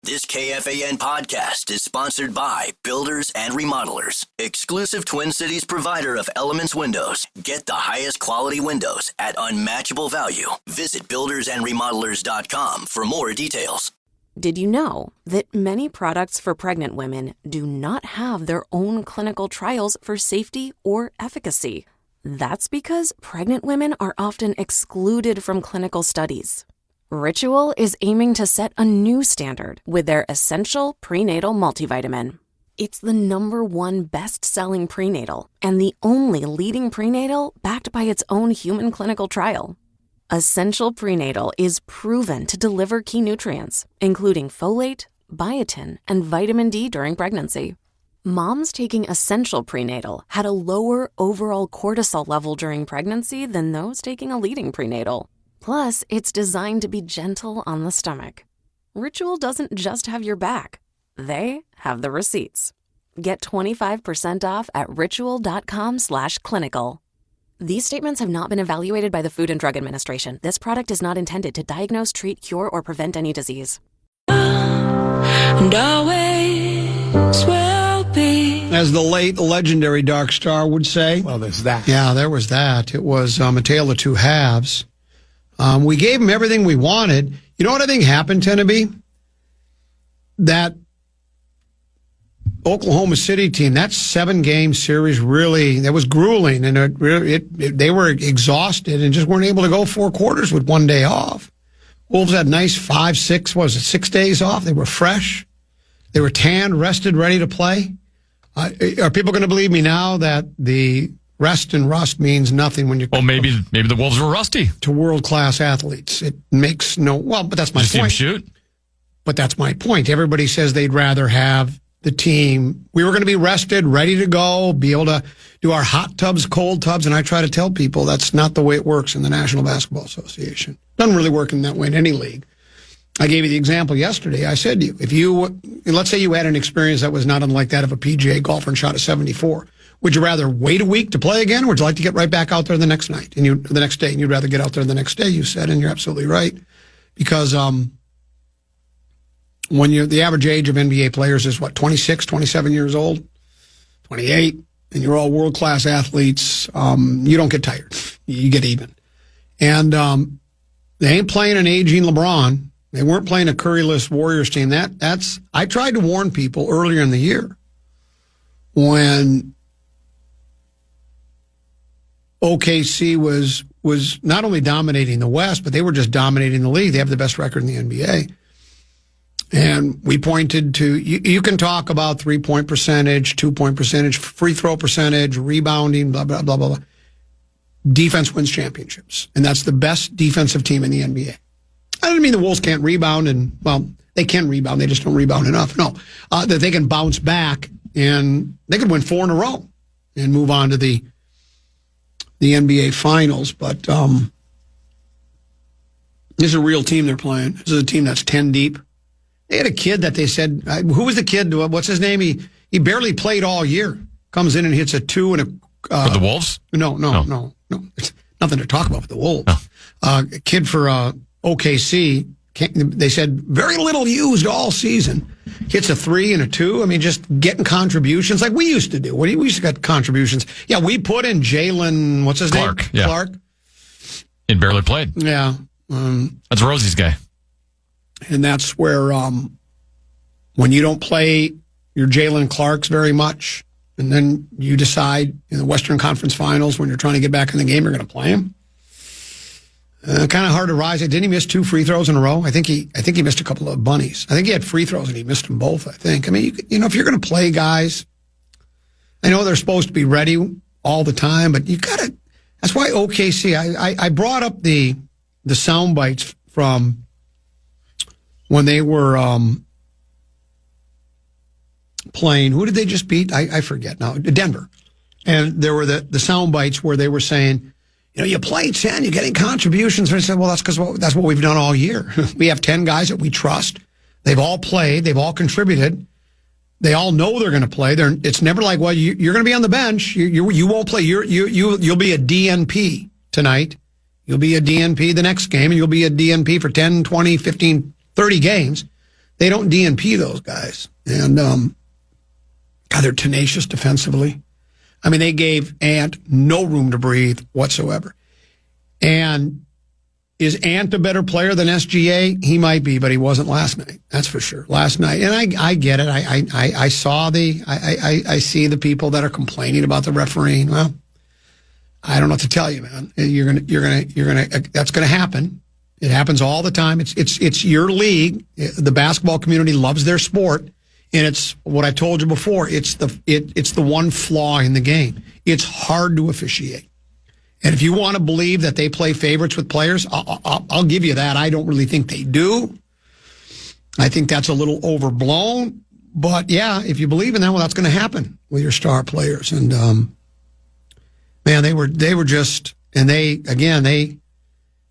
This KFAN podcast is sponsored by Builders and Remodelers, exclusive Twin Cities provider of Elements Windows. Get the highest quality windows at unmatchable value. Visit buildersandremodelers.com for more details. Did you know that many products for pregnant women do not have their own clinical trials for safety or efficacy? That's because pregnant women are often excluded from clinical studies. Ritual is aiming to set a new standard with their Essential Prenatal Multivitamin. It's the #1 best-selling prenatal and the only leading prenatal backed by its own human clinical trial. Essential Prenatal is proven to deliver key nutrients, including folate, biotin, and vitamin D during pregnancy. Moms taking Essential Prenatal had a lower overall cortisol level during pregnancy than those taking a leading prenatal. Plus, it's designed to be gentle on the stomach. Ritual doesn't just have your back. They have the receipts. Get 25% off at ritual.com/clinical. These statements have not been evaluated by the Food and Drug Administration. This product is not intended to diagnose, treat, cure, or prevent any disease. And always will be. As the late legendary Dark Star would say. Well, there's that. Yeah, there was that. It was a tale of two halves. We gave him everything we wanted. You know what I think happened, Tenneby? That Oklahoma City team, that 7-game series really, that was grueling, and they were exhausted and just weren't able to go 4 quarters with 1 day off. Wolves had nice 6 days off. They were fresh. They were tanned, rested, ready to play. Are people going to believe me now that the rest and rust means nothing when you... Well, maybe the Wolves were rusty. To world-class athletes. It makes no... Well, but that's my Just point. Shoot. But that's my point. Everybody says they'd rather have the team. We were going to be rested, ready to go, be able to do our hot tubs, cold tubs, and I try to tell people that's not the way it works in the National Basketball Association. Doesn't really work in that way in any league. I gave you the example yesterday. I said to you, let's say you had an experience that was not unlike that of a PGA golfer and shot a 74. Would you rather wait a week to play again, or would you like to get right back out there the next night and the next day, and you'd rather get out there the next day? You said, and you're absolutely right, because when the average age of NBA players is 26, 27 years old, 28, and you're all world class athletes, you don't get tired, you get even, and they ain't playing an aging LeBron. They weren't playing a Curry-less Warriors team. That's I tried to warn people earlier in the year when OKC was not only dominating the West, but they were just dominating the league. They have the best record in the NBA. And we pointed to, you can talk about 3-point percentage, 2-point percentage, free throw percentage, rebounding, blah, blah, blah, blah, blah. Defense wins championships. And that's the best defensive team in the NBA. I don't mean the Wolves can't rebound they can rebound. They just don't rebound enough. No, that they can bounce back and they could win 4 in a row and move on to the NBA Finals, but this is a real team they're playing. This is a team that's 10 deep. They had a kid that they said, who was the kid? What's his name? He barely played all year. Comes in and hits a 2 and a... for the Wolves? No. It's nothing to talk about with the Wolves. No. A kid for OKC, they said very little used all season. Hits a 3 and a 2. I mean, just getting contributions like we used to do. We used to get contributions. Yeah, we put in Jalen, what's his name? Yeah. Clark. He barely played. Yeah. That's Rosie's guy. And that's where when you don't play your Jalen Clarks very much, and then you decide in the Western Conference Finals when you're trying to get back in the game, you're going to play him. Kind of hard to rise. Didn't he miss 2 free throws in a row? I think he missed a couple of bunnies. I think he had free throws and he missed them both, I think. I mean, if you're going to play guys, I know they're supposed to be ready all the time, but you got to, that's why OKC, I brought up the sound bites from when they were playing, who did they just beat? I forget now, Denver. And there were the sound bites where they were saying, you play 10, you're getting contributions. And I said, well, that's what we've done all year. We have 10 guys that we trust. They've all played. They've all contributed. They all know they're going to play. It's never like, well, you're going to be on the bench. You won't play. You'll be a DNP tonight. You'll be a DNP the next game, and you'll be a DNP for 10, 20, 15, 30 games. They don't DNP those guys. And, God, they're tenacious defensively. I mean, they gave Ant no room to breathe whatsoever. And is Ant a better player than SGA? He might be, but he wasn't last night. That's for sure. Last night. And I get it. I see the people that are complaining about the refereeing. Well, I don't know what to tell you, man. That's going to happen. It happens all the time. It's your league. The basketball community loves their sport, and it's what I told you before. It's the one flaw in the game. It's hard to officiate, and if you want to believe that they play favorites with players, I'll give you that. I don't really think they do. I think that's a little overblown. But yeah, if you believe in that, well, that's going to happen with your star players. And man, they were just, and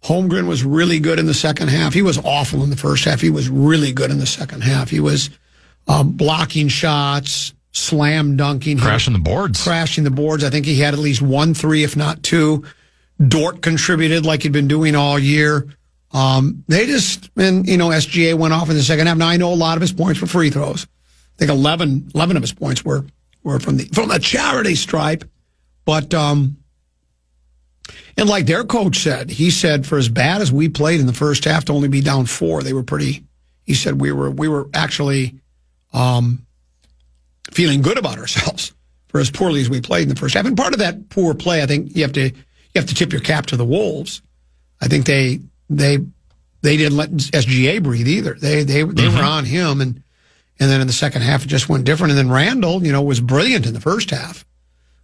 Holmgren was really good in the second half. He was awful in the first half. He was really good in the second half. He was blocking shots, slam dunking. Crashing the boards. I think he had at least 1 3, if not 2. Dort contributed like he'd been doing all year. SGA went off in the second half. Now, I know a lot of his points were free throws. I think 11 of his points were from the charity stripe. But, and like their coach said, he said for as bad as we played in the first half to only be down 4, they were pretty, he said we were actually feeling good about ourselves for as poorly as we played in the first half. And part of that poor play, I think you have to tip your cap to the Wolves. I think they didn't let SGA breathe either. They were on him, and then in the second half it just went different. And then Randall, was brilliant in the first half.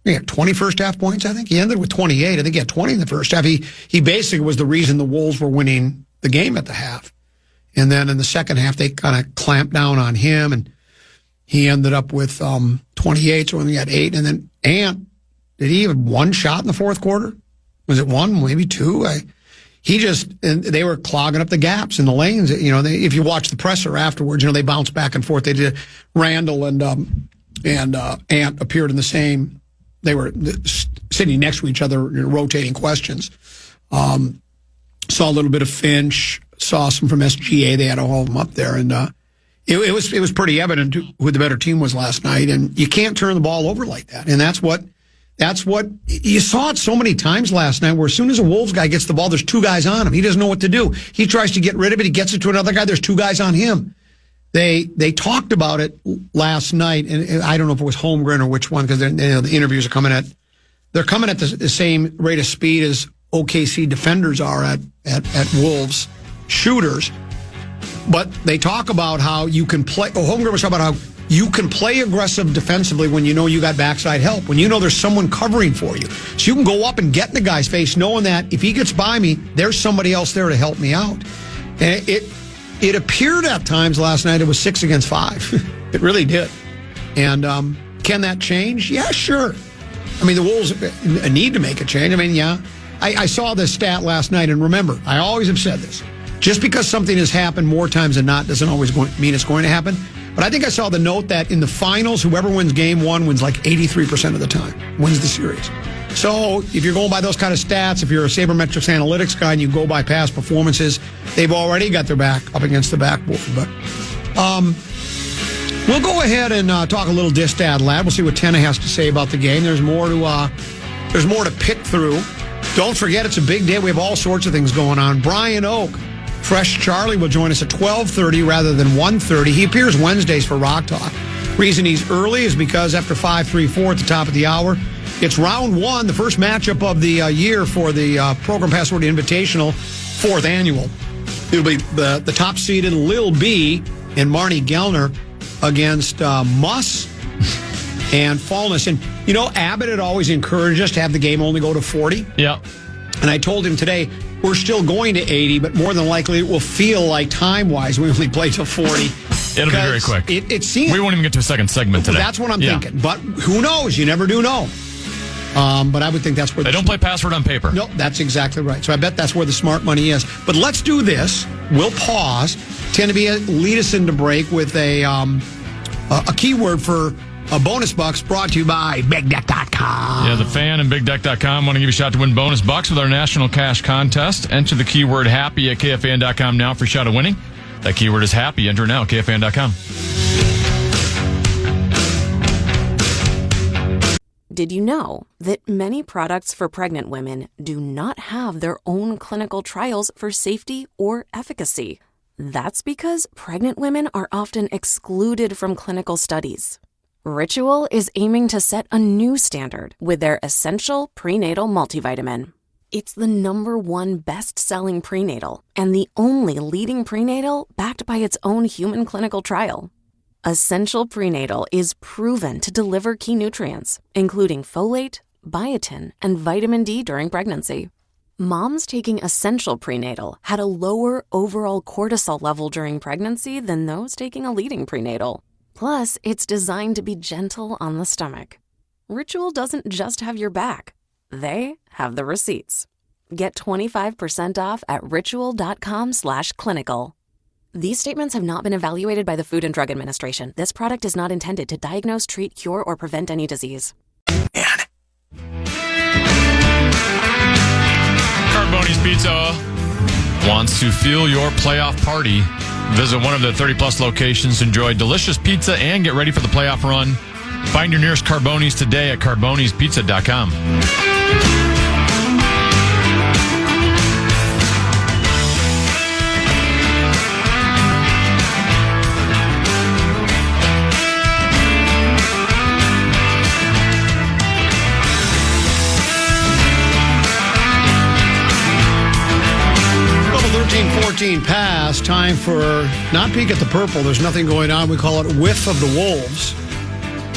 He had 20 first half points, I think. He ended with 28. I think he had 20 in the first half. He basically was the reason the Wolves were winning the game at the half. And then in the second half, they kind of clamped down on him, and he ended up with 28, so he had 8. And then Ant, did he have 1 shot in the fourth quarter? Was it 1, maybe 2? They were clogging up the gaps in the lanes. If you watch the presser afterwards, they bounced back and forth. They did. Randall and Ant appeared in the same. They were sitting next to each other, rotating questions. Saw a little bit of Finch. Saw some from SGA. They had all of them up there, and it was pretty evident who the better team was last night. And you can't turn the ball over like that. And that's what you saw it so many times last night. Where as soon as a Wolves guy gets the ball, there's 2 guys on him. He doesn't know what to do. He tries to get rid of it. He gets it to another guy. There's 2 guys on him. They talked about it last night, and I don't know if it was Holmgren or which one, because the interviews are coming at the same rate of speed as OKC defenders are at Wolves shooters. But they talk about how you can play. Holmgren was talking about how you can play aggressive defensively when you know you got backside help, when you know there's someone covering for you. So you can go up and get in the guy's face knowing that if he gets by me, there's somebody else there to help me out. And it appeared at times last night it was 6 against 5. It really did. And can that change? Yeah, sure. I mean, the Wolves need to make a change. I mean, yeah. I saw this stat last night, and remember, I always have said this. Just because something has happened more times than not doesn't always mean it's going to happen. But I think I saw the note that in the finals, whoever wins game 1 wins like 83% of the time, wins the series. So if you're going by those kind of stats, if you're a sabermetrics analytics guy and you go by past performances, they've already got their back up against the backboard. But we'll go ahead and talk a little Distad Lad. We'll see what Tenna has to say about the game. There's more to pick through. Don't forget, it's a big day. We have all sorts of things going on. Brian Oak, Fresh Charlie, will join us at 12:30 rather than 1:30. He appears Wednesdays for Rock Talk. Reason he's early is because after 5:34 at the top of the hour, it's round 1, the first matchup of the year for the Program Password Invitational, 4th annual. It'll be the top-seeded Lil B and Marnie Gellner against Muss and Fallness. And, Abbott had always encouraged us to have the game only go to 40. Yeah. And I told him today, we're still going to 80, but more than likely it will feel like time-wise we only play till 40. It'll be very quick. It seems we won't even get to a second segment today. That's what I'm thinking. But who knows? You never do know. But I would think that's where they don't play password on paper. No, that's exactly right. So I bet that's where the smart money is. But let's do this. We'll pause. Lead us into break with a keyword for bonus bucks brought to you by BigDeck.com. Yeah, the Fan and BigDeck.com want to give you a shot to win bonus bucks with our national cash contest. Enter the keyword happy at KFAN.com now for a shot of winning. That keyword is happy. Enter now, KFAN.com. Did you know that many products for pregnant women do not have their own clinical trials for safety or efficacy? That's because pregnant women are often excluded from clinical studies. Ritual is aiming to set a new standard with their Essential Prenatal Multivitamin. It's the #1 best-selling prenatal and the only leading prenatal backed by its own human clinical trial. Essential Prenatal is proven to deliver key nutrients, including folate, biotin, and vitamin D during pregnancy. Moms taking Essential Prenatal had a lower overall cortisol level during pregnancy than those taking a leading prenatal. Plus, it's designed to be gentle on the stomach. Ritual doesn't just have your back. They have the receipts. Get 25% off at ritual.com/clinical. These statements have not been evaluated by the Food and Drug Administration. This product is not intended to diagnose, treat, cure, or prevent any disease. Carboni's Pizza wants to fuel your playoff party. Visit one of the 30-plus locations, enjoy delicious pizza, and get ready for the playoff run. Find your nearest Carboni's today at carbonispizza.com. Level 13-14 pass. Time for not peek at the purple. There's nothing going on. We call it Whiff of the Wolves.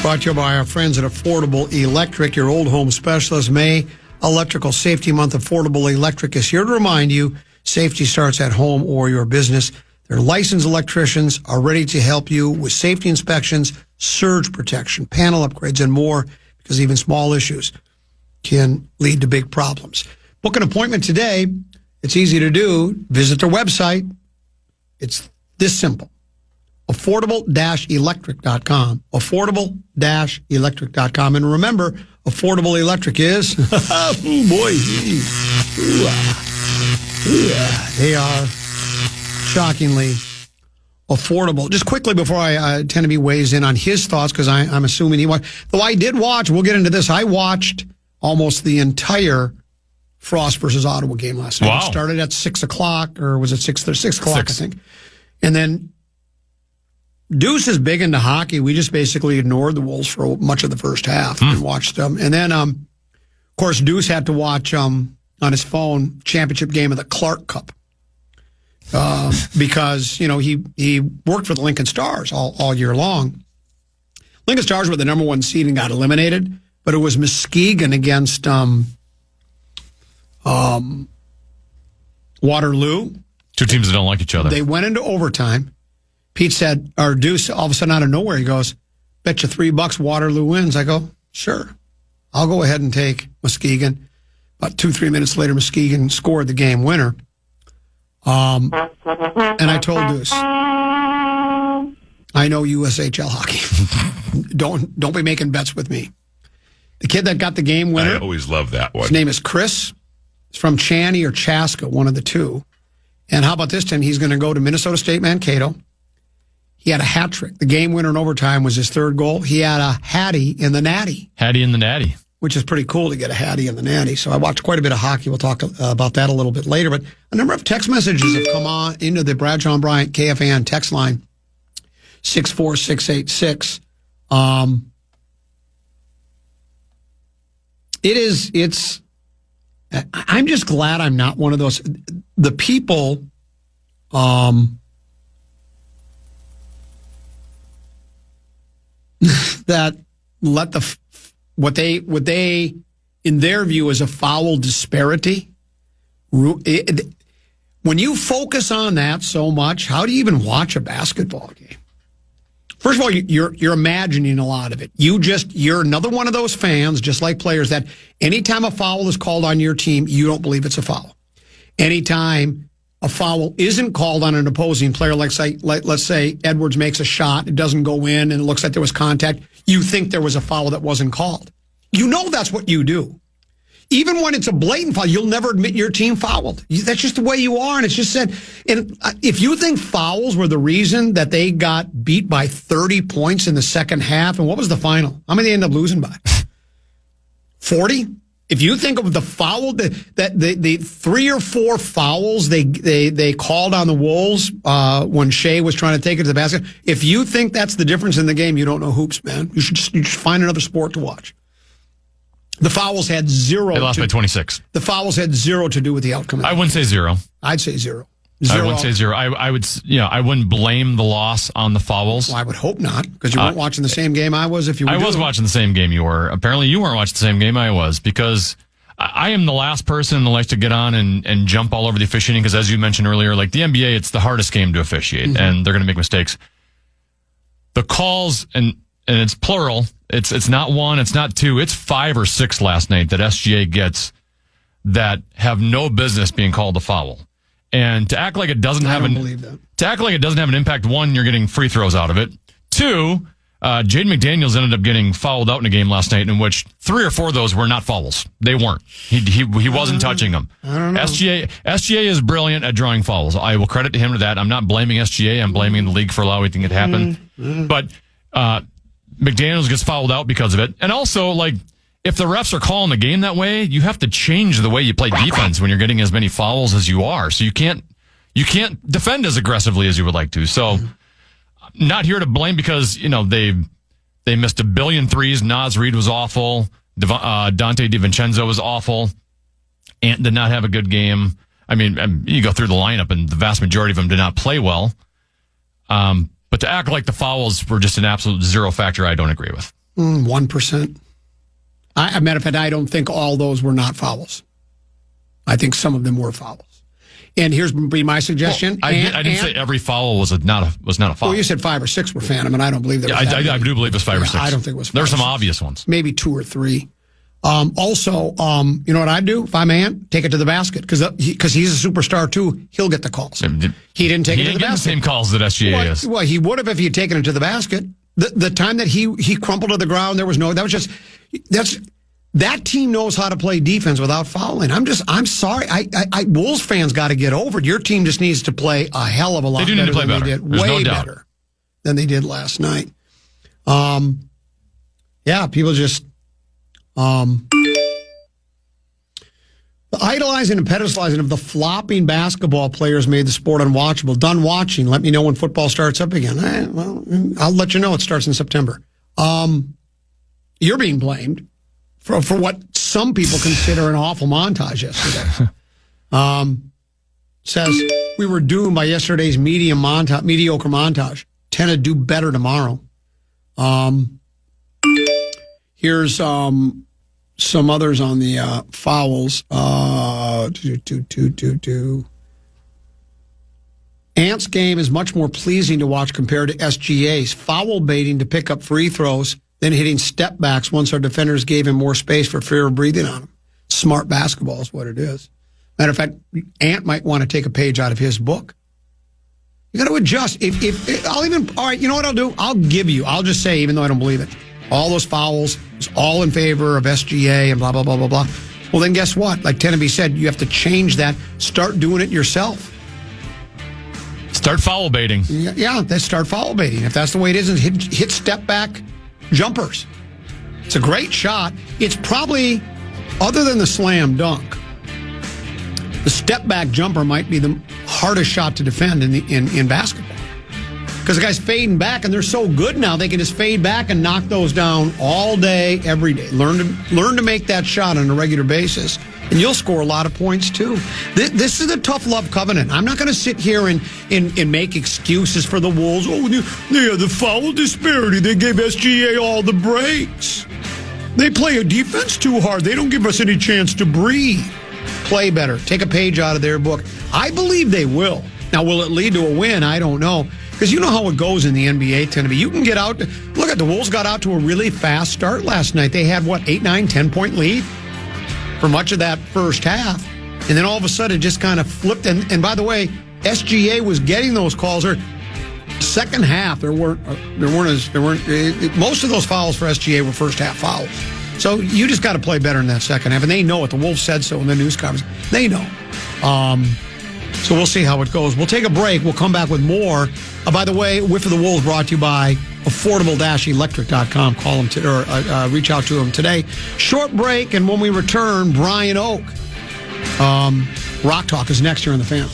Brought to you by our friends at Affordable Electric, your old home specialist. May Electrical Safety Month. Affordable Electric is here to remind you safety starts at home or your business. Their licensed electricians are ready to help you with safety inspections, surge protection, panel upgrades, and more, because even small issues can lead to big problems. Book an appointment today. It's easy to do. Visit their website. It's this simple. Affordable-electric.com. Affordable-electric.com. And remember, Affordable Electric is, oh boy, they are shockingly affordable. Just quickly before I tend to be weighs in on his thoughts, because I'm assuming he watched. Though I did watch, we'll get into this, I watched almost the entire Frost versus Ottawa game last night. Wow. It started at 6 o'clock, or was it 6 o'clock, I think. And then Deuce is big into hockey. We just basically ignored the Wolves for much of the first half and watched them. And then, of course, Deuce had to watch on his phone championship game of the Clark Cup because he worked for the Lincoln Stars all year long. Lincoln Stars were the #1 seed and got eliminated, but it was Muskegon against Waterloo. Two teams that don't like each other. They went into overtime. Pete said, or Deuce, all of a sudden out of nowhere, he goes, bet you $3 Waterloo wins. I go, sure. I'll go ahead and take Muskegon. About 2-3 minutes later, Muskegon scored the game winner. And I told Deuce, I know USHL hockey. Don't be making bets with me. The kid that got the game winner. I always love that one. His name is Chris. He's from Chaney or Chaska, one of the two. And how about this, Tim? He's going to go to Minnesota State Mankato. He had a hat trick. The game winner in overtime was his third goal. He had a Hattie in the Natty. Hattie in the Natty. Which is pretty cool to get a Hattie in the Natty. So I watched quite a bit of hockey. We'll talk about that a little bit later. But a number of text messages have come on into the Bradshaw and Bryant KFAN text line, 64686. I'm just glad I'm not one of those. The people, that let what they in their view is a foul disparity. When you focus on that so much, how do you even watch a basketball game? First of all, you're imagining a lot of it. You're another one of those fans, just like players, that anytime a foul is called on your team, you don't believe it's a foul. Anytime a foul isn't called on an opposing player, let's say Edwards makes a shot, it doesn't go in, and it looks like there was contact, you think there was a foul that wasn't called. You know that's what you do. even when it's a blatant foul, you'll never admit your team fouled. That's just the way you are, and it's just said. And if you think fouls were the reason that they got beat by 30 points in the second half, and what was the final? How many they end up losing by? 40? If you think of the foul, the 3 or 4 fouls they called on the Wolves when Shea was trying to take it to the basket, if you think that's the difference in the game, you don't know hoops, man. You should just find another sport to watch. The fouls had zero. They lost by 26. The fouls had zero to do with the outcome. I wouldn't say zero. I'd say zero. I wouldn't say zero. I would, I wouldn't blame the loss on the fouls. Well, I would hope not, because you weren't watching the same game I was. If you were, I was watching the same game you were. Apparently, you weren't watching the same game I was, because I am the last person that likes to get on and jump all over the officiating. Because as you mentioned earlier, like the NBA, it's the hardest game to officiate, and they're going to make mistakes. The calls, and it's plural. It's not 1, it's not 2, it's 5 or 6 last night that SGA gets that have no business being called a foul. And to act like it doesn't have an impact, 1, you're getting free throws out of it. 2, Jaden McDaniels ended up getting fouled out in a game last night in which 3 or 4 of those were not fouls. They weren't. He wasn't touching them. I don't know. SGA is brilliant at drawing fouls. I will credit to him for that. I'm not blaming SGA. I'm blaming the league for allowing it to happen. But McDaniels gets fouled out because of it. And also, like, if the refs are calling the game that way, you have to change the way you play defense when you're getting as many fouls as you are. So you can't defend as aggressively as you would like to. So not here to blame, because, they missed a billion threes. Naz Reid was awful. Dante DiVincenzo was awful. Ant did not have a good game. I mean, you go through the lineup and the vast majority of them did not play well. But to act like the fouls were just an absolute zero factor, I don't agree with. 1%. As a matter of fact, I don't think all those were not fouls. I think some of them were fouls. And here's my suggestion. Well, I didn't say every foul was not a foul. Well, you said 5 or 6 were phantom, and I don't believe there was that. I do believe it was 5 or 6. I don't think it was 5. There were some obvious ones. Maybe 2 or 3. Also, you know what I'd do if I'm Ant? Take it to the basket, because he's a superstar too. He'll get the calls. He didn't take it to the basket. The same calls that SGA is. Well, he would have if he had taken it to the basket. The time that he crumpled to the ground, that team knows how to play defense without fouling. I'm sorry. Wolves fans got to get over it. Your team just needs to play a hell of a lot better than they did. Way better than they did last night. People just the idolizing and pedestalizing of the flopping basketball players made the sport unwatchable. Done watching. Let me know when football starts up again. I'll let you know. It starts in September. You're being blamed for what some people consider an awful montage yesterday. Says we were doomed by yesterday's mediocre montage. Tend to do better tomorrow. Here's some others on the fouls. Ant's game is much more pleasing to watch compared to SGA's. Foul baiting to pick up free throws, then hitting step backs once our defenders gave him more space for fear of breathing on him. Smart basketball is what it is. Matter of fact, Ant might want to take a page out of his book. You got to adjust. All right, you know what I'll do? I'll just say, even though I don't believe it, all those fouls is all in favor of SGA and blah, blah, blah, blah, blah. Well, then guess what? Like Teneby said, you have to change that. Start doing it yourself. Start foul baiting. Yeah, start foul baiting. If that's the way it is, and hit step back jumpers. It's a great shot. It's probably, other than the slam dunk, the step back jumper might be the hardest shot to defend in basketball. Because the guy's fading back, and they're so good now, they can just fade back and knock those down all day, every day. Learn to make that shot on a regular basis, and you'll score a lot of points, too. This is a tough love covenant. I'm not going to sit here and make excuses for the Wolves. Oh, they had the foul disparity. They gave SGA all the breaks. They play a defense too hard. They don't give us any chance to breathe. Play better. Take a page out of their book. I believe they will. Now, will it lead to a win? I don't know. Because you know how it goes in the NBA, Teneby. You can get out. Look at the Wolves got out to a really fast start last night. They had, 8, 9, 10-point lead for much of that first half. And then all of a sudden it just kind of flipped. And by the way, SGA was getting those calls. Second half, most of those fouls for SGA were first half fouls. So you just got to play better in that second half. And they know it. The Wolves said so in the news conference. They know. So we'll see how it goes. We'll take a break. We'll come back with more. By the way, Whiff of the Wolves brought to you by affordable-electric.com. Call them or reach out to them today. Short break, and when we return, Brian Oak. Rock Talk is next here on The Fan.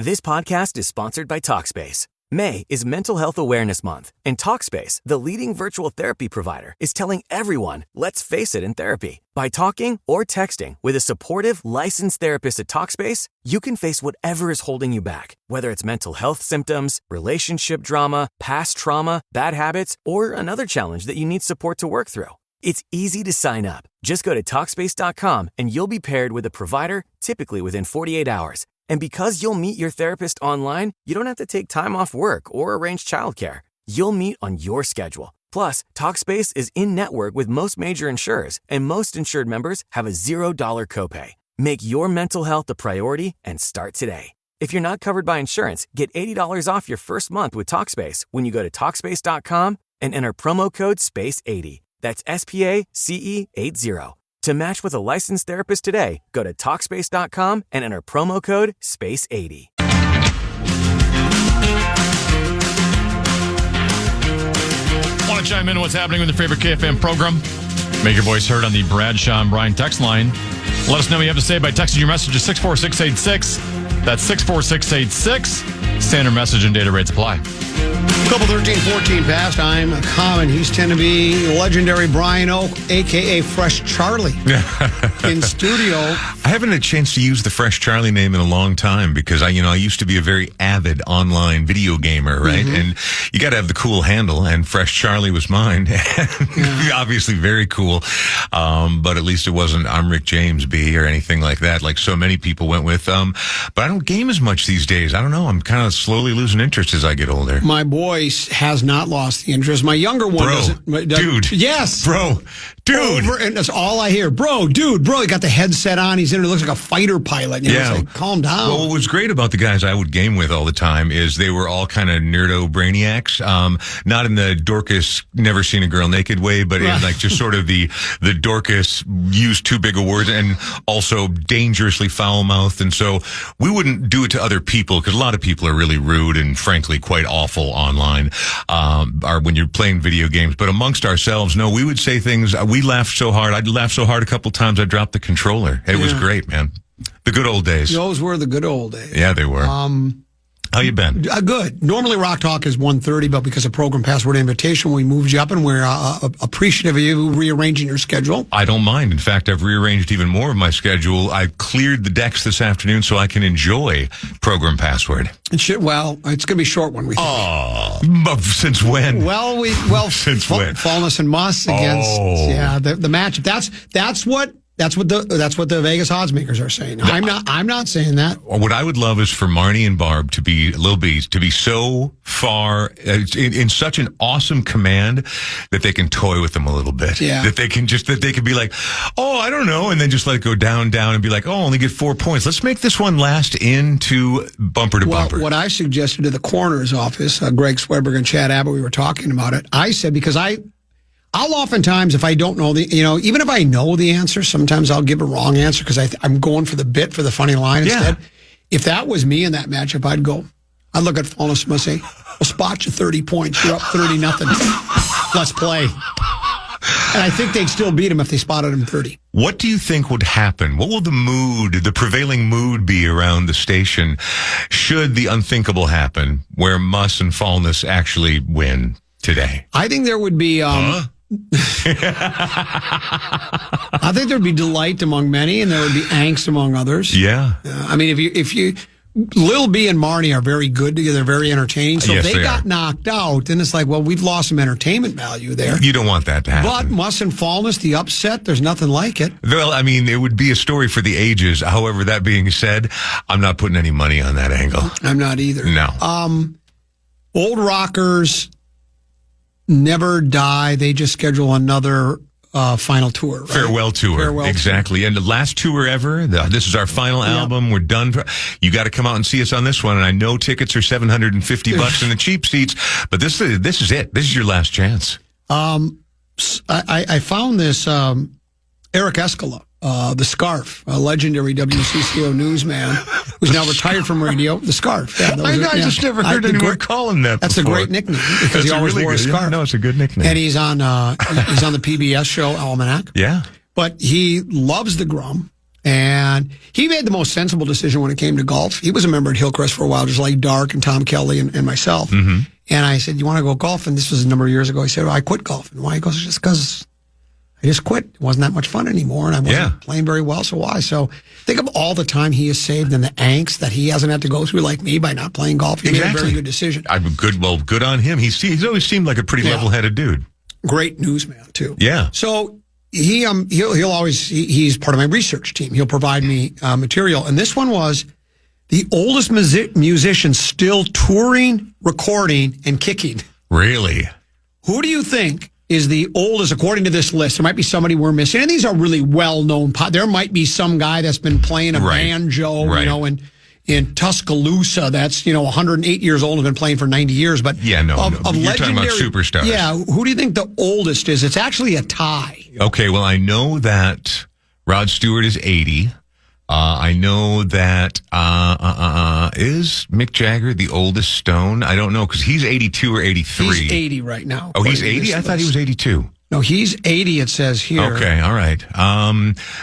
This podcast is sponsored by Talkspace. May is Mental Health Awareness Month, and Talkspace, the leading virtual therapy provider, is telling everyone, let's face it in therapy. By talking or texting with a supportive, licensed therapist at Talkspace, you can face whatever is holding you back, whether it's mental health symptoms, relationship drama, past trauma, bad habits, or another challenge that you need support to work through. It's easy to sign up. Just go to Talkspace.com and you'll be paired with a provider, typically within 48 hours. And because you'll meet your therapist online, you don't have to take time off work or arrange childcare. You'll meet on your schedule. Plus, Talkspace is in-network with most major insurers, and most insured members have a $0 copay. Make your mental health a priority and start today. If you're not covered by insurance, get $80 off your first month with Talkspace when you go to Talkspace.com and enter promo code SPACE80. That's SPACE80. To match with a licensed therapist today, go to Talkspace.com and enter promo code SPACE80. Want to chime in on what's happening with your favorite KFAN program? Make your voice heard on the Bradshaw and Brian text line. Let us know what you have to say by texting your message to 64686. That's 64686. Standard message and data rates apply. Couple 13-14 past. I'm Common. He's tend to be legendary Brian Oak, a.k.a. Fresh Charlie, in studio. I haven't had a chance to use the Fresh Charlie name in a long time because I used to be a very avid online video gamer, right? Mm-hmm. And you got to have the cool handle, and Fresh Charlie was mine. Obviously very cool, but at least it wasn't I'm Rick James B or anything like that, like so many people went with. But I don't game as much these days. I don't know. I'm kind of slowly losing interest as I get older. My boy has not lost the interest. My younger one doesn't. Dude. Yes. Bro. Dude. And that's all I hear. Bro. He got the headset on. He's in it. Looks like a fighter pilot. Yeah. It's like, calm down. Well, what was great about the guys I would game with all the time is they were all kind of nerdo brainiacs. Not in the Dorcas, never seen a girl naked way, but in like just sort of the Dorcas use too big a word and also dangerously foul-mouthed. And so we wouldn't do it to other people because a lot of people are really rude and frankly quite awful online or when you're playing video games. But amongst ourselves, no, we would say things. We laughed so hard. I'd laughed so hard a couple times I dropped the controller. It was great, man. The good old days. Those were the good old days. Yeah, they were. How you been? Good. Normally, Rock Talk is 1:30, but because of program password invitation, we moved you up, and we're appreciative of you rearranging your schedule. I don't mind. In fact, I've rearranged even more of my schedule. I've cleared the decks this afternoon so I can enjoy program password. It's going to be a short one, we think. Oh, since when? Since when? Fallness and Muss against the match. That's what the Vegas odds makers are saying. I'm not saying that. What I would love is for Marnie and Barb to be so far in such an awesome command that they can toy with them a little bit. Yeah. That they can be like, oh, I don't know, and then just let it go down, and be like, oh, only get 4 points. Let's make this one last into bumper to bumper. What I suggested to the coroner's office, Greg Sweberg and Chad Abbott, we were talking about it. I said because I'll oftentimes, if I don't know even if I know the answer, sometimes I'll give a wrong answer because I'm going for the bit, for the funny line instead. If that was me in that matchup, I'd look at Fallness and say, we'll spot you 30 points. You're up 30-0. Let's play. And I think they'd still beat him if they spotted him 30. What do you think would happen? What will the prevailing mood be around the station should the unthinkable happen where Muss and Fallness actually win today? I think there would be... I think there'd be delight among many, and there would be angst among others. Yeah. I mean, if you, Lil B and Marnie are very good together, they're very entertaining. So yes, if they got knocked out, then it's like, well, we've lost some entertainment value there. You don't want that to happen. But Muss and Fallness, the upset, there's nothing like it. Well, I mean, it would be a story for the ages. However, that being said, I'm not putting any money on that angle. I'm not either. No. Old Rockers never die. They just schedule another final tour. Right? Farewell tour. Exactly. And the last tour ever. This is our final album. We're done. You got to come out and see us on this one. And I know tickets are $750 in the cheap seats, but this is it. This is your last chance. I found this Eric Escala, the Scarf, a legendary WCCO newsman who's now retired from radio. The Scarf. Yeah, I just never heard anyone call him that before. That's a great nickname because he always wore a scarf. Yeah, no, it's a good nickname. And he's on the PBS show Almanac. Yeah. But he loves the Grum. And he made the most sensible decision when it came to golf. He was a member at Hillcrest for a while, just like Dark and Tom Kelly and myself. Mm-hmm. And I said, you want to go golf? And this was a number of years ago. He said, well, I quit golfing. Why? He goes, just because I just quit. It wasn't that much fun anymore, and I wasn't playing very well, so why? So think of all the time he has saved and the angst that he hasn't had to go through like me by not playing golf. He made a very good decision. Good on him. He's always seemed like a pretty level-headed dude. Great newsman, too. Yeah. So he'll always, he's part of my research team. He'll provide me material. And this one was the oldest musician still touring, recording, and kicking. Really? Who do you think is the oldest, according to this list? There might be somebody we're missing. And these are really well-known. There might be some guy that's been playing a banjo, in Tuscaloosa that's, 108 years old and been playing for 90 years. But you're talking about superstars. Yeah, who do you think the oldest is? It's actually a tie. Okay, well, I know that Rod Stewart is 80. I know that is Mick Jagger the oldest Stone? I don't know, because he's 82 or 83. He's 80 right now. Oh, he's 80? I thought he was 82. No, he's 80, it says here. Okay, all right.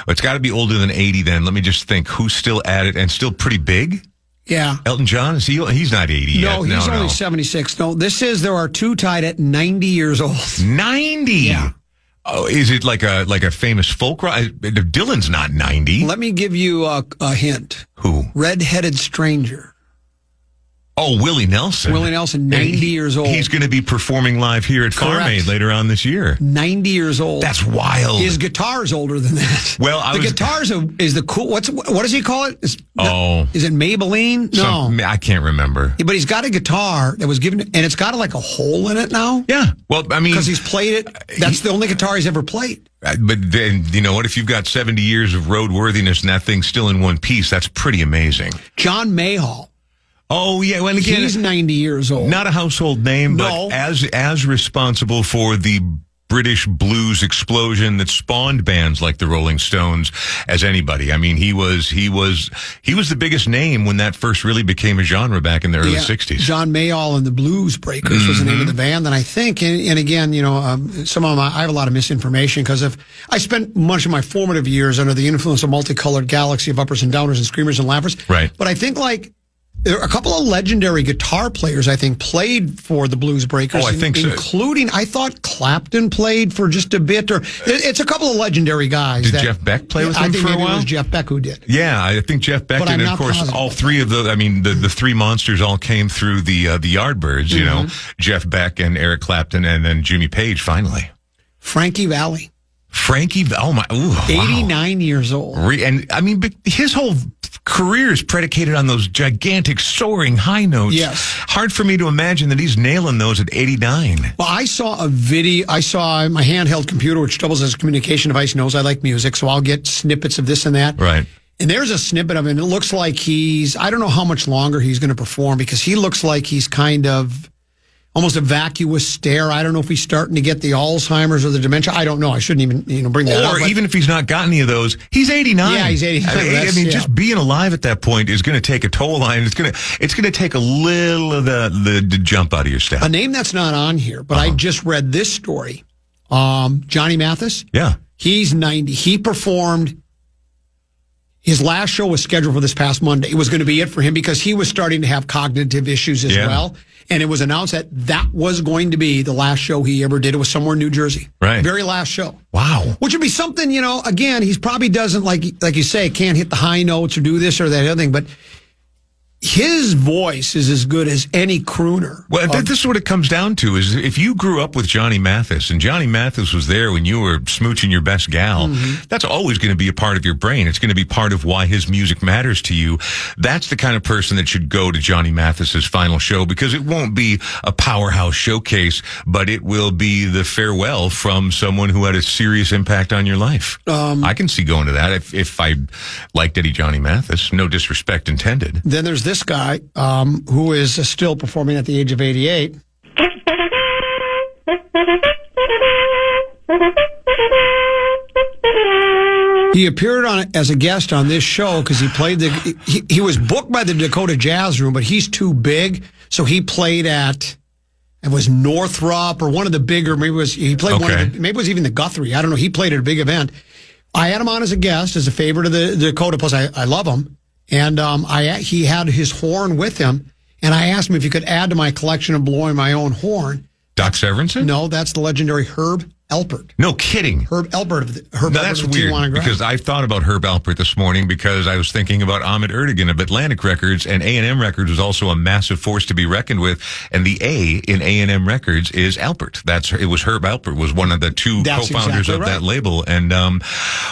It's got to be older than 80 then. Let me just think. Who's still at it and still pretty big? Yeah. Elton John? Is he? He's not 80 yet. No, he's only 76. No, this says there are two tied at 90 years old. 90? Yeah. Oh, is it like a famous folk rock? Dylan's not 90. Let me give you a hint. Who? Red-headed stranger. Oh, Willie Nelson. Willie Nelson, 90 years old. He's going to be performing live here at Farm Aid later on this year. 90 years old. That's wild. His guitar's older than that. Well, guitar's is the cool. What does he call it? Is it Maybelline? No, I can't remember. But he's got a guitar that was given, and it's got like a hole in it now. Yeah. Well, I mean, because he's played it. That's the only guitar he's ever played. But then, you know what? If you've got 70 years of roadworthiness and that thing's still in one piece, that's pretty amazing. John Mayall. Oh, yeah. Well, again, he's 90 years old. Not a household name, but as responsible for the British blues explosion that spawned bands like the Rolling Stones as anybody. I mean, he was the biggest name when that first really became a genre back in the early 60s. John Mayall and the Blues Breakers was the name of the band. And I think, and again, some of I have a lot of misinformation because I spent much of my formative years under the influence of multicolored galaxy of uppers and downers and screamers and laughers. Right. But I think there are a couple of legendary guitar players, I think, played for the Blues Breakers. Oh, I think so. Including, I thought Clapton played for just a bit. It's a couple of legendary guys. Did Jeff Beck play with him for a while? I think it was Jeff Beck who did. Yeah, I think Jeff Beck did. And of course, all three of the three monsters all came through the Yardbirds, Jeff Beck and Eric Clapton and then Jimmy Page finally. Frankie Valli. Oh my, wow. 89 years old. And I mean, his whole career is predicated on those gigantic soaring high notes. Yes. Hard for me to imagine that he's nailing those at 89. Well, I saw a video. I saw my handheld computer, which doubles as a communication device, knows I like music, so I'll get snippets of this and that. Right. And there's a snippet of him. It looks like I don't know how much longer he's going to perform because he looks like he's kind of almost a vacuous stare. I don't know if he's starting to get the Alzheimer's or the dementia. I don't know. I shouldn't even bring that up. Or even if he's not got any of those, he's 89. Yeah, he's 89. I mean, just being alive at that point is going to take a toll on you. It's going to take a little of the jump out of your step. A name that's not on here, but I just read this story. Johnny Mathis. Yeah. He's 90. He performed. His last show was scheduled for this past Monday. It was going to be it for him because he was starting to have cognitive issues as well. And it was announced that was going to be the last show he ever did. It was somewhere in New Jersey. Right. Very last show. Wow. Which would be something, again, he probably doesn't, like you say, can't hit the high notes or do this or that other thing, but his voice is as good as any crooner. Well, this is what it comes down to, is if you grew up with Johnny Mathis, and Johnny Mathis was there when you were smooching your best gal, that's always going to be a part of your brain. It's going to be part of why his music matters to you. That's the kind of person that should go to Johnny Mathis's final show, because it won't be a powerhouse showcase, but it will be the farewell from someone who had a serious impact on your life. I can see going to that if I liked Eddie Johnny Mathis. No disrespect intended. Then there's this guy who is still performing at the age of 88. He appeared as a guest on this show because he played he was booked by the Dakota Jazz Room, but he's too big, so he played at it was Northrop or one of the bigger. Maybe it was even the Guthrie. I don't know. He played at a big event. I had him on as a guest, as a favorite of the Dakota. Plus, I love him, and he had his horn with him, and I asked him if he could add to my collection of blowing my own horn. Doc Severinsen? No, that's the legendary Herb Alpert. No kidding. Herb Alpert. That's weird because I thought about Herb Alpert this morning because I was thinking about Ahmet Ertegun of Atlantic Records, and A&M Records was also a massive force to be reckoned with. And the A in A&M Records is Alpert. It was Herb Alpert was one of the two co-founders of that label. And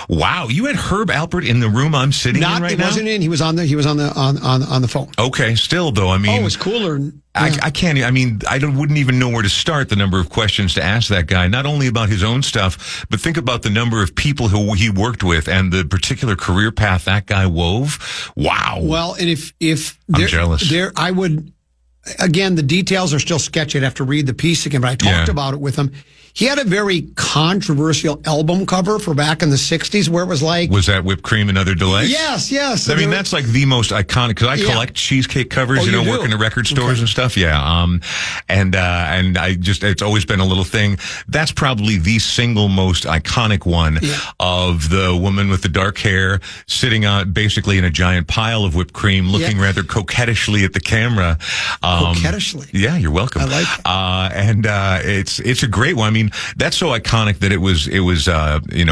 wow, you had Herb Alpert in the room I'm sitting in right now. He wasn't in. He was on the phone. Okay, still though. I mean, it was cooler. I can't. I mean, wouldn't even know where to start. The number of questions to ask that guy, not only about his own stuff, but think about the number of people who he worked with and the particular career path that guy wove. Wow. Well, and if I'm jealous. I would. Again, the details are still sketchy. I'd have to read the piece again, but I talked about it with him. He had a very controversial album cover for back in the 60s where it was like... Was that Whipped Cream and Other Delights? Yes. I mean, that's like the most iconic, because I collect cheesecake covers, work in the record stores and stuff. Yeah. And I just, it's always been a little thing. That's probably the single most iconic one of the woman with the dark hair sitting on basically in a giant pile of whipped cream, looking rather coquettishly at the camera. Coquettishly? Yeah, you're welcome. I like it. It's a great one. I mean, that's so iconic that it was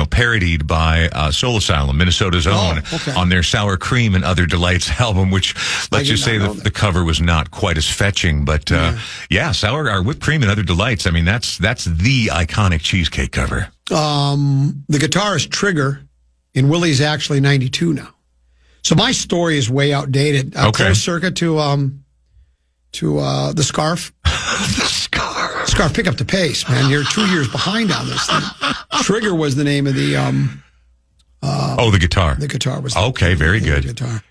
parodied by Soul Asylum, Minnesota's own, on their Sour Cream and Other Delights album, which let's just say the cover was not quite as fetching, but Sour Whipped Cream and Other Delights. I mean, that's the iconic cheesecake cover. The guitarist Trigger in Willie's actually 92 now. So my story is way outdated. Close circuit to the Scarf. Scarf, pick up the pace, man. You're 2 years behind on this thing. Trigger was the name of the... the guitar. The guitar was... Okay, very good. Guitar.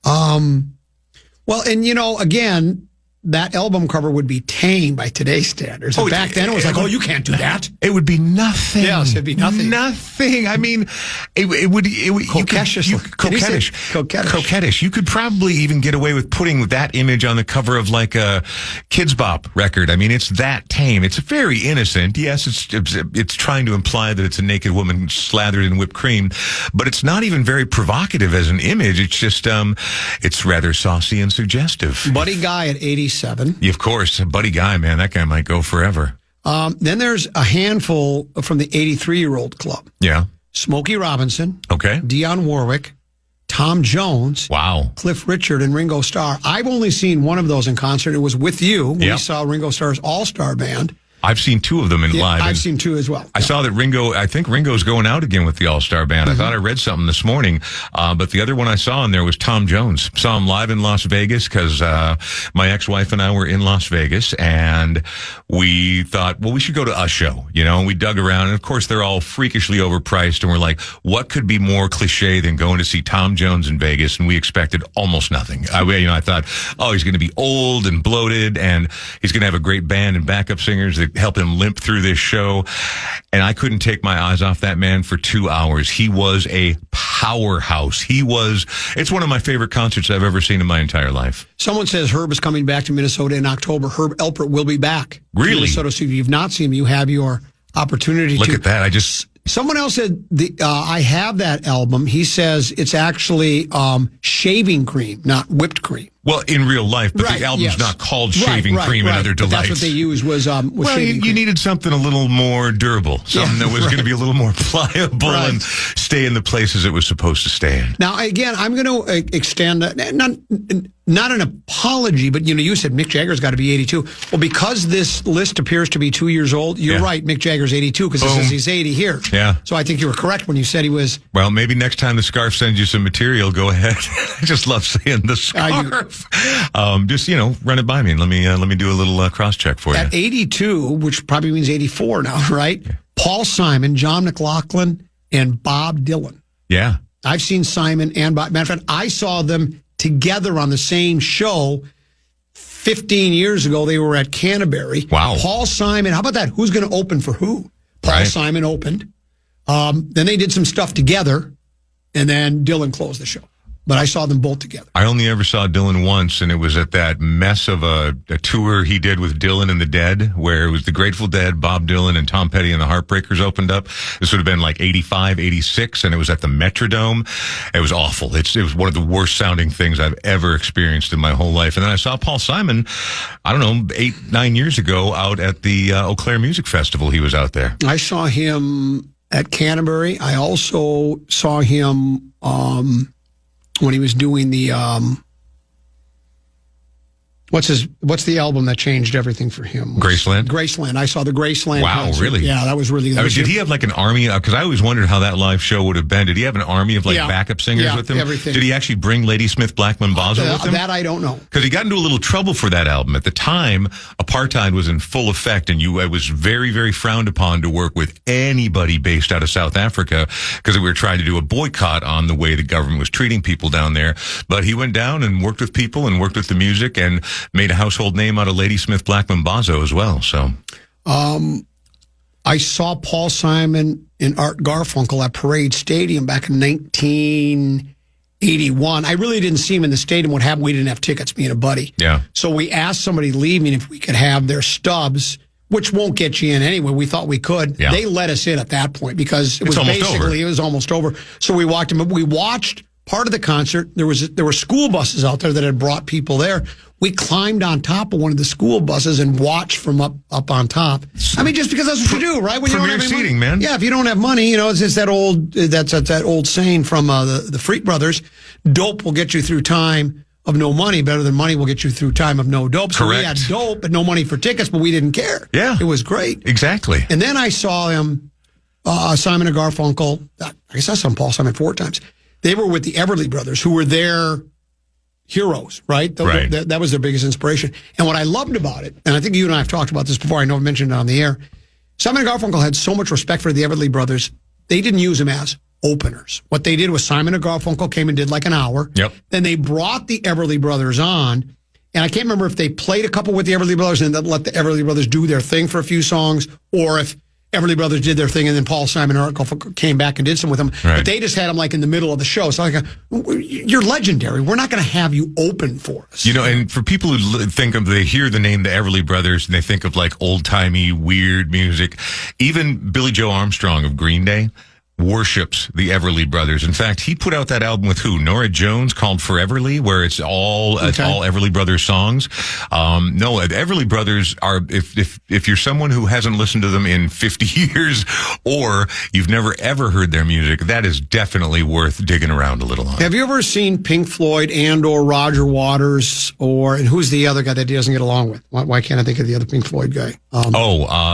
Well, and, again... That album cover would be tame by today's standards. Back then, it was like, you can't do that. It would be nothing. Yes, it'd be nothing. Nothing. I mean, it would... Coquettish. You could probably even get away with putting that image on the cover of like a Kids Bop record. I mean, it's that tame. It's very innocent. Yes, it's trying to imply that it's a naked woman slathered in whipped cream, but it's not even very provocative as an image. It's just, it's rather saucy and suggestive. Buddy Guy at 87. Of course, Buddy Guy, man, that guy might go forever. Then there's a handful from the 83-year-old club. Yeah. Smokey Robinson. Okay. Dionne Warwick. Tom Jones. Wow. Cliff Richard and Ringo Starr. I've only seen one of those in concert. It was with you when we saw Ringo Starr's All-Star Band. I've seen two of them in live. I've seen two as well. I saw that I think Ringo's going out again with the All-Star Band. Mm-hmm. I thought I read something this morning, but the other one I saw in there was Tom Jones. Saw him live in Las Vegas because my ex-wife and I were in Las Vegas, and we thought, well, we should go to a show, and we dug around, and of course they're all freakishly overpriced, and we're like, what could be more cliche than going to see Tom Jones in Vegas? And we expected almost nothing. I thought, he's going to be old and bloated, and he's going to have a great band and backup singers that help him limp through this show. And I couldn't take my eyes off that man for 2 hours. He was a powerhouse. It's one of my favorite concerts I've ever seen in my entire life. Someone says Herb is coming back to Minnesota in October. Herb Alpert will be back. Really? Minnesota. So if you've not seen him, you have your opportunity to. Look at that. Someone else said, I have that album. He says it's actually shaving cream, not whipped cream. Well, in real life, but the album's not called Shaving Cream and Other Delights. That's what they used was shaving cream. You needed something a little more durable, something that was going to be a little more pliable and stay in the places it was supposed to stay in. Now, again, I'm going to extend, not an apology, but you said Mick Jagger's got to be 82. Well, because this list appears to be 2 years old, you're right, Mick Jagger's 82 because it says he's 80 here. Yeah. So I think you were correct when you said he was. Well, maybe next time the Scarf sends you some material, go ahead. I just love saying the Scarf. Just run it by me and let me do a little cross check for you. At 82, which probably means 84 now, right? Yeah. Paul Simon, John McLaughlin, and Bob Dylan. Yeah, I've seen Simon and Bob. Matter of fact, I saw them together on the same show 15 years ago, they were at Canterbury. Wow. Paul Simon, how about that? Who's going to open for who? Paul Simon opened. Then they did some stuff together, and then Dylan closed the show. But I saw them both together. I only ever saw Dylan once, and it was at that mess of a tour he did with Dylan and the Dead, where it was the Grateful Dead, Bob Dylan, and Tom Petty and the Heartbreakers opened up. This would have been like 85, 86, and it was at the Metrodome. It was awful. It was one of the worst sounding things I've ever experienced in my whole life. And then I saw Paul Simon, I don't know, 8, 9 years ago out at the Eau Claire Music Festival. He was out there. I saw him at Canterbury. I also saw him when he was doing the what's the album that changed everything for him? Graceland? Graceland. I saw the Graceland concert. Really? Yeah, that was really good. Did he have like an army? Because I always wondered how that live show would have been. Did he have an army of backup singers with him? Everything. Did he actually bring Ladysmith Black Mambazo with him? That I don't know. Because he got into a little trouble for that album. At the time, apartheid was in full effect, and it was very, very frowned upon to work with anybody based out of South Africa because we were trying to do a boycott on the way the government was treating people down there. But he went down and worked with people and worked with the music and made a household name out of Ladysmith Black Mambazo as well. So, I saw Paul Simon and Art Garfunkel at Parade Stadium back in 1981. I really didn't see him in the stadium. What happened? We didn't have tickets, me and a buddy. Yeah. So we asked somebody leaving if we could have their stubs, which won't get you in anyway. We thought we could. Yeah. They let us in at that point because it was almost over. So we walked him. We watched part of the concert. There were school buses out there that had brought people there. We climbed on top of one of the school buses and watched from up on top. I mean, just because that's what you do, right? When you don't have any seating, money. man. Yeah, if you don't have money, it's just that old saying from the Freak Brothers: "Dope will get you through time of no money better than money will get you through time of no dope." So Correct. we had dope, but no money for tickets, but we didn't care. Yeah, it was great. Exactly. And then I saw him, Simon and Garfunkel. I guess I saw Paul Simon 4 times. They were with the Everly Brothers, who were their heroes, right? That was their biggest inspiration. And what I loved about it, and I think you and I have talked about this before, I know I've mentioned it on the air, Simon and Garfunkel had so much respect for the Everly Brothers, they didn't use them as openers. What they did was Simon and Garfunkel came and did like an hour. Yep. Then they brought the Everly Brothers on, and I can't remember if they played a couple with the Everly Brothers and then let the Everly Brothers do their thing for a few songs, or if Everly Brothers did their thing, and then Paul Simon and Art Garfunkel came back and did some with them. Right. But they just had them like in the middle of the show. So you're legendary. We're not going to have you open for us. And for people who they hear the name the Everly Brothers and they think of like old timey weird music. Even Billy Joe Armstrong of Green Day worships the Everly Brothers. In fact, he put out that album with who? Nora Jones, called Foreverly, where it's all Everly Brothers songs. No, the Everly Brothers are, if you're someone who hasn't listened to them in 50 years or you've never ever heard their music, that is definitely worth digging around a little on. Have you ever seen Pink Floyd and or Roger Waters and who's the other guy that he doesn't get along with? Why can't I think of the other Pink Floyd guy?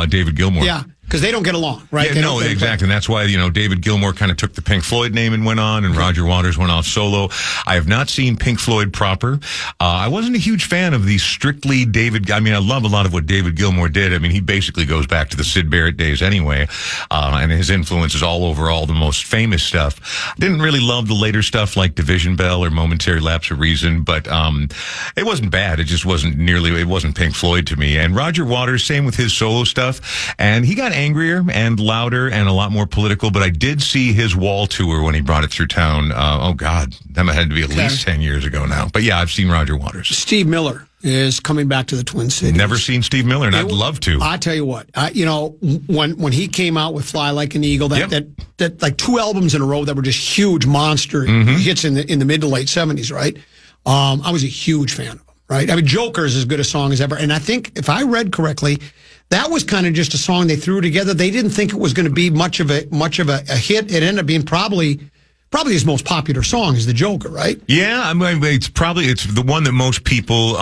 David Gilmour. Yeah. Because they don't get along, right? Yeah, no, exactly. And that's why, David Gilmour kind of took the Pink Floyd name and went on, and Roger Waters went off solo. I have not seen Pink Floyd proper. I wasn't a huge fan of the strictly I love a lot of what David Gilmour did. I mean, he basically goes back to the Syd Barrett days anyway, and his influence is all over all the most famous stuff. Didn't really love the later stuff like Division Bell or Momentary Lapse of Reason, but it wasn't bad. It just wasn't Pink Floyd to me. And Roger Waters, same with his solo stuff, and he got angrier and louder and a lot more political, but I did see his wall tour when he brought it through town. That had to be at least 10 years ago now. But yeah, I've seen Roger Waters. Steve Miller is coming back to the Twin Cities. Never seen Steve Miller, and I'd love to. I tell you what, when he came out with Fly Like an Eagle, that like 2 albums in a row that were just huge monster hits in the mid to late 70s, right? I was a huge fan of him, right? I mean, Joker is as good a song as ever. And I think, if I read correctly, that was kind of just a song they threw together. They didn't think it was going to be much of a hit. It ended up being probably his most popular song is the Joker, right? Yeah, I mean, it's the one that most people,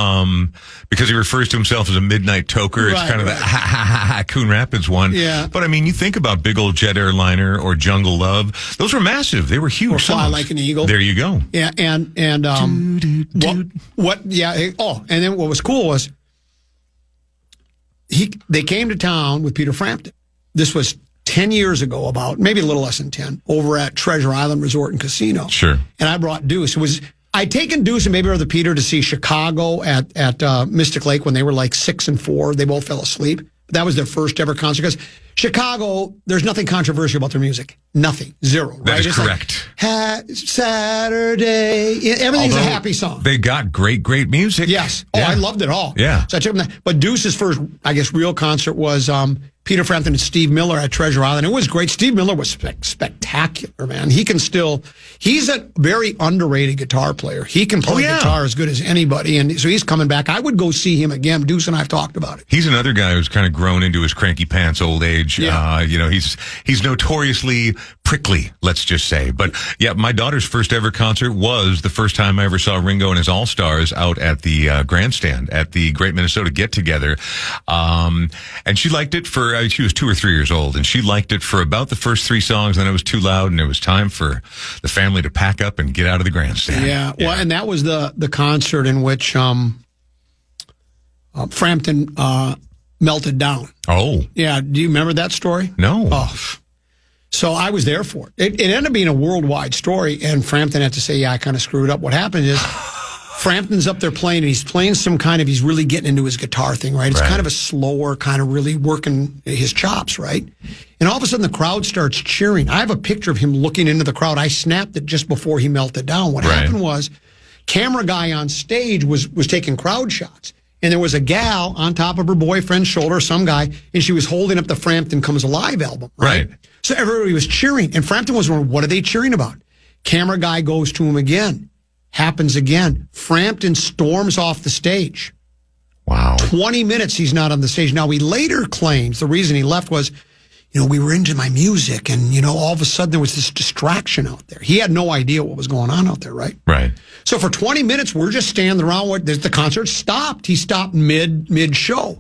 because he refers to himself as a midnight toker, it's kind of the Coon Rapids one. Yeah. But I mean, you think about Big Old Jet Airliner or Jungle Love; those were massive. They were huge. Or Fly songs. Like an Eagle. There you go. Yeah, and what? Yeah. And then what was cool was they came to town with Peter Frampton. This was 10 years ago, about maybe a little less than 10, over at Treasure Island Resort and Casino. Sure. And I brought Deuce. It was I'd taken Deuce and maybe Brother Peter to see Chicago at Mystic Lake when they were like 6 and 4. They both fell asleep. That was their first ever concert because Chicago, there's nothing controversial about their music. Nothing. Zero. Right? That is it's correct. Like, Saturday. Everything's a happy song. They got great music. Yes. Yeah. I loved it all. Yeah. So I took them that. But Deuce's first, I guess, real concert was Peter Frampton and Steve Miller at Treasure Island. It was great. Steve Miller was spectacular, man. He's a very underrated guitar player. He can play guitar as good as anybody. And so he's coming back. I would go see him again. Deuce and I have talked about it. He's another guy who's kind of grown into his cranky pants old age. Yeah. He's notoriously prickly, let's just say. But yeah, my daughter's first ever concert was the first time I ever saw Ringo and his All-Stars out at the grandstand at the Great Minnesota Get Together. And she liked it she was 2 or 3 years old, and she liked it for about the first 3 songs. Then it was too loud, and it was time for the family to pack up and get out of the grandstand. Yeah. Well, and that was the concert in which Frampton melted down. Oh. Yeah. Do you remember that story? No. Oh. So I was there for it. It ended up being a worldwide story, and Frampton had to say, yeah, I kind of screwed up. What happened is Frampton's up there playing, and he's playing he's really getting into his guitar thing, right? It's kind of a slower, kind of really working his chops, right? And all of a sudden, the crowd starts cheering. I have a picture of him looking into the crowd. I snapped it just before he melted down. What happened was, camera guy on stage was taking crowd shots. And there was a gal on top of her boyfriend's shoulder, some guy, and she was holding up the Frampton Comes Alive album, right? So everybody was cheering, and Frampton was wondering, what are they cheering about? Camera guy goes to him again. Happens again. Frampton storms off the stage. Wow. 20 minutes he's not on the stage. Now, he later claims the reason he left was, we were into my music, and, all of a sudden there was this distraction out there. He had no idea what was going on out there, right? Right. So for 20 minutes, we're just standing around. The concert stopped. He stopped mid-show.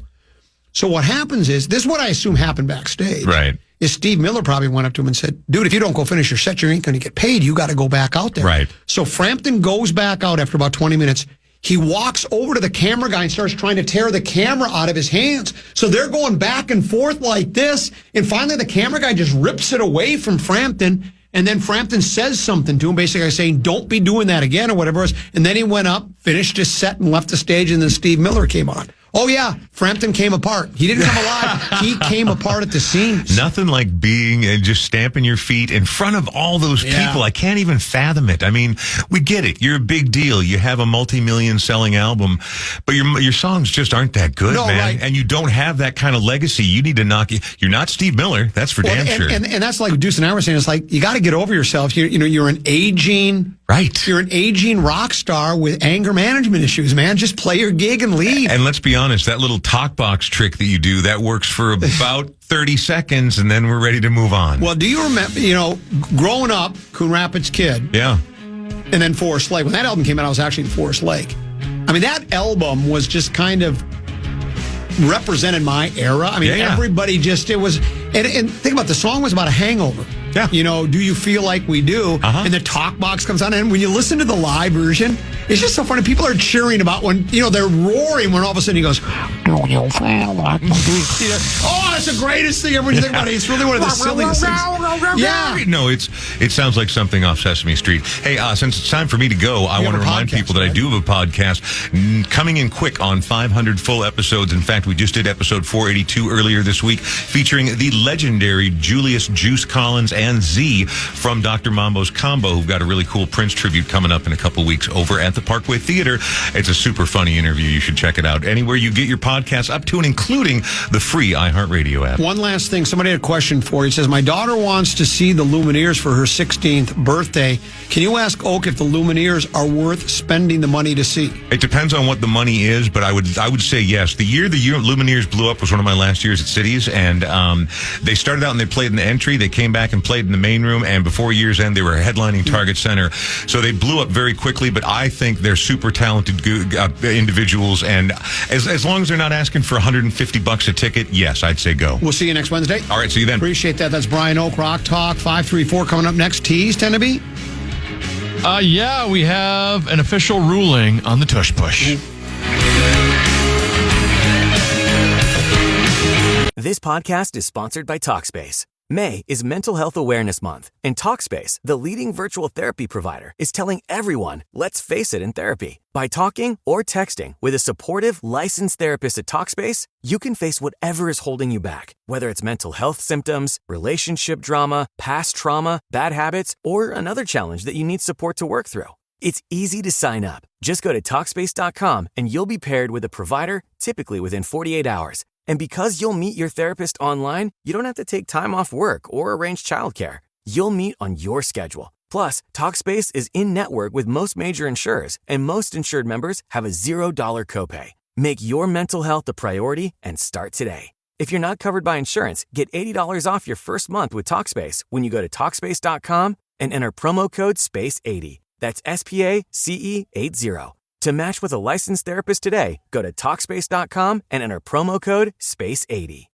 So what happens is, this is what I assume happened backstage. Right. Is Steve Miller probably went up to him and said, dude, if you don't go finish your set, you ain't going to get paid. You got to go back out there. Right. So Frampton goes back out after about 20 minutes. He walks over to the camera guy and starts trying to tear the camera out of his hands. So they're going back and forth like this. And finally, the camera guy just rips it away from Frampton. And then Frampton says something to him, basically saying, don't be doing that again or whatever it was. And then he went up, finished his set, and left the stage. And then Steve Miller came on. Oh, yeah, Frampton came apart. He didn't come alive. He came apart at the seams. Nothing like being and just stamping your feet in front of all those people. I can't even fathom it. I mean, we get it. You're a big deal. You have a multi-million selling album, but your songs just aren't that good, man. Right. And you don't have that kind of legacy. You need to knock it. You're not Steve Miller. That's for damn sure. And that's like Deuce and I were saying. It's like, you got to get over yourself. You're an aging... Right. You're an aging rock star with anger management issues, man. Just play your gig and leave. And let's be honest, that little talk box trick that you do, that works for about 30 seconds, and then we're ready to move on. Well, do you remember, growing up, Coon Rapids kid. Yeah. And then Forest Lake. When that album came out, I was actually in Forest Lake. I mean, that album was just kind of represented my era. I mean, everybody just, it was, and think about it, the song was about a hangover. Yeah. Do you feel like we do? And the talk box comes on. And when you listen to the live version, it's just so funny. People are cheering about when, they're roaring when all of a sudden he goes, do you feel like we do? Oh, that's the greatest thing ever when you think about it. It's really one of the silliest things. Yeah. No, it sounds like something off Sesame Street. Hey, since it's time for me to go, I want to remind people that I do have a podcast coming in quick on 500 full episodes. In fact, we just did episode 482 earlier this week, featuring the legendary Julius Juice Collins and Z from Dr. Mambo's Combo, who've got a really cool Prince tribute coming up in a couple weeks over at the Parkway Theater. It's a super funny interview. You should check it out anywhere you get your podcasts up to and including the free iHeartRadio app. One last thing. Somebody had a question for you. He says, my daughter wants to see the Lumineers for her 16th birthday. Can you ask Oak if the Lumineers are worth spending the money to see? It depends on what the money is, but I would say yes. The year Lumineers blew up was one of my last years at Cities, and they started out and they played in the entry. They came back and played in the main room, and before year's end, they were headlining Target Center. So they blew up very quickly, but I think they're super talented individuals, and as long as they're not asking for $150 a ticket, yes, I'd say go. We'll see you next Wednesday. All right, see you then. Appreciate that. That's Brian Oak, Rock Talk 534 coming up next. Tease, tend to be? Yeah, we have an official ruling on the tush push. This podcast is sponsored by Talkspace. May is Mental Health Awareness Month, and Talkspace, the leading virtual therapy provider, is telling everyone, let's face it in therapy. By talking or texting with a supportive, licensed therapist at Talkspace, you can face whatever is holding you back, whether it's mental health symptoms, relationship drama, past trauma, bad habits, or another challenge that you need support to work through. It's easy to sign up. Just go to Talkspace.com and you'll be paired with a provider, typically within 48 hours. And because you'll meet your therapist online, you don't have to take time off work or arrange childcare. You'll meet on your schedule. Plus, Talkspace is in-network with most major insurers, and most insured members have a $0 copay. Make your mental health a priority and start today. If you're not covered by insurance, get $80 off your first month with Talkspace when you go to Talkspace.com and enter promo code SPACE80. That's SPACE80. To match with a licensed therapist today, go to Talkspace.com and enter promo code SPACE80.